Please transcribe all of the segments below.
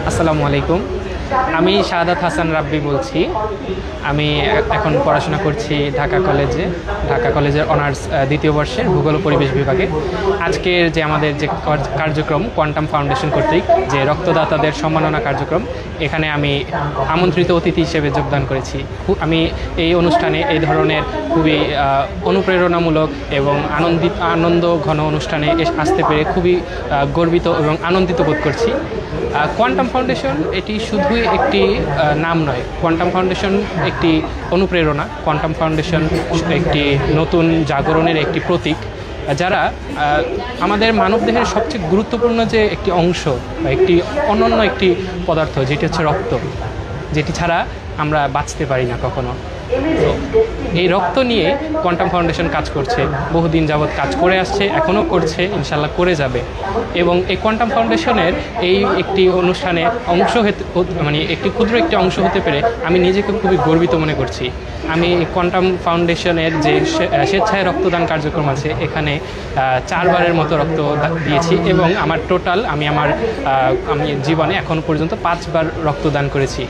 আসসালামু আলাইকুম। আমি শাহাদাত হাসান রাব্বি বলছি। আমি এখন পড়াশোনা করছি ঢাকা কলেজের অনার্স দ্বিতীয় বর্ষের ভূগোল ও পরিবেশ বিভাগে। আজকের যে আমাদের যে কার্যক্রম কোয়ান্টাম ফাউন্ডেশন কর্তৃক যে রক্তদাতাদের সম্মাননা কার্যক্রম, এখানে আমি আমন্ত্রিত অতিথি হিসেবে যোগদান করেছি। আমি এই অনুষ্ঠানে এই ধরনের খুবই অনুপ্রেরণামূলক এবং আনন্দ ঘন অনুষ্ঠানে আসতে পেরে খুবই গর্বিত এবং আনন্দিত বোধ করছি। কোয়ান্টাম ফাউন্ডেশন এটি শুধুই একটি নাম নয়, কোয়ান্টাম ফাউন্ডেশন একটি অনুপ্রেরণা। কোয়ান্টাম ফাউন্ডেশন একটি নতুন জাগরণের একটি প্রতীক, যারা আমাদের মানবদেহের সবচেয়ে গুরুত্বপূর্ণ যে একটি অংশ বা একটি অনন্য একটি পদার্থ, যেটি হচ্ছে রক্ত, যেটি ছাড়া আমরা বাঁচতে পারি না কখনো। তো এই রক্ত নিয়ে কোয়ান্টাম ফাউন্ডেশন কাজ করছে, বহুদিন যাবৎ কাজ করে আসছে, এখনও করছে, ইনশাল্লাহ করে যাবে। এবং এই কোয়ান্টাম ফাউন্ডেশনের এই একটি অনুষ্ঠানে একটি ক্ষুদ্র একটি অংশ হতে পেরে আমি নিজেকে খুবই গর্বিত মনে করছি। আমি কোয়ান্টাম ফাউন্ডেশনের যে স্বেচ্ছায় রক্তদান কার্যক্রম আছে, এখানে 4 বারের মতো রক্ত দিয়েছি এবং আমার টোটাল আমি জীবনে এখনও পর্যন্ত 5 বার রক্তদান করেছি।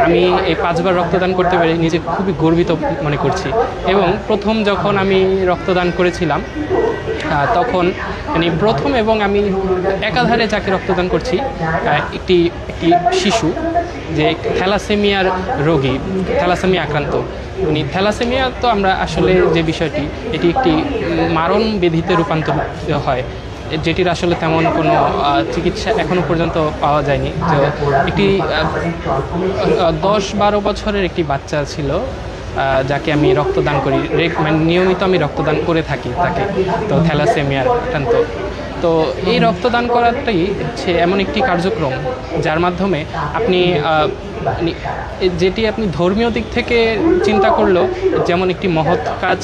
আমি এই 5 বার রক্তদান করতে পেরে নিজেকে খুবই গর্বিত মনে করছি। এবং প্রথম যখন আমি রক্তদান করেছিলাম, তখন প্রথম এবং আমি একাধারে যাকে রক্তদান করছি, একটি শিশু যে থ্যালাসেমিয়ার রোগী, থ্যালাসেমিয়া আক্রান্ত। থ্যালাসেমিয়া তো আমরা আসলে যে বিষয়টি, এটি একটি মারণ ব্যাধিতে রূপান্তরিত হয়, যেটির আসলে তেমন কোনো চিকিৎসা এখনও পর্যন্ত পাওয়া যায়নি। তো একটি 10-12 বছরের একটি বাচ্চা ছিল, যাকে আমি রক্তদান করি, নিয়মিত আমি রক্তদান করে থাকি তাকে। তো থ্যালাসেমিয়ার আক্রান্ত। তো এই রক্তদান করাটাই হচ্ছে এমন একটি কার্যক্রম যার মাধ্যমে যেটি আপনি ধর্মীয় দিক থেকে চিন্তা করলেও যেমন একটি মহৎ কাজ,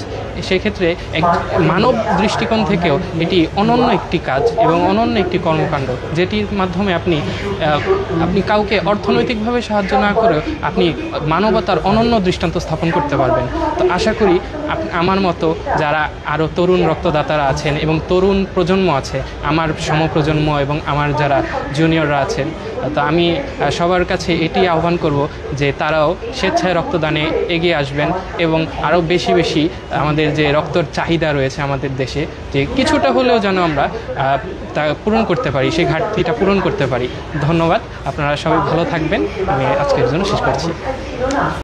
সেক্ষেত্রে এক মানব দৃষ্টিকোণ থেকেও এটি অনন্য একটি কাজ এবং অনন্য একটি কর্মকাণ্ড, যেটির মাধ্যমে আপনি কাউকে অর্থনৈতিকভাবে সাহায্য না করেও আপনি মানবতার অনন্য দৃষ্টান্ত স্থাপন করতে পারবেন। তো আশা করি আমার মতো যারা আরও তরুণ রক্তদাতারা আছেন এবং তরুণ প্রজন্ম আছে, আমার সমপ্রজন্ম এবং আমার যারা জুনিয়ররা আছেন, তো আমি সবার কাছে এটি আহ্বান করব যে তারাও স্বেচ্ছায় রক্তদানে এগিয়ে আসবেন এবং আরও বেশি বেশি আমাদের যে রক্তর চাহিদা রয়েছে আমাদের দেশে, যে কিছুটা হলেও যেন আমরা তা পূরণ করতে পারি, সেই ঘাটতিটা পূরণ করতে পারি। ধন্যবাদ, আপনারা সবাই ভালো থাকবেন। আমি আজকের জন্য শেষ করছি।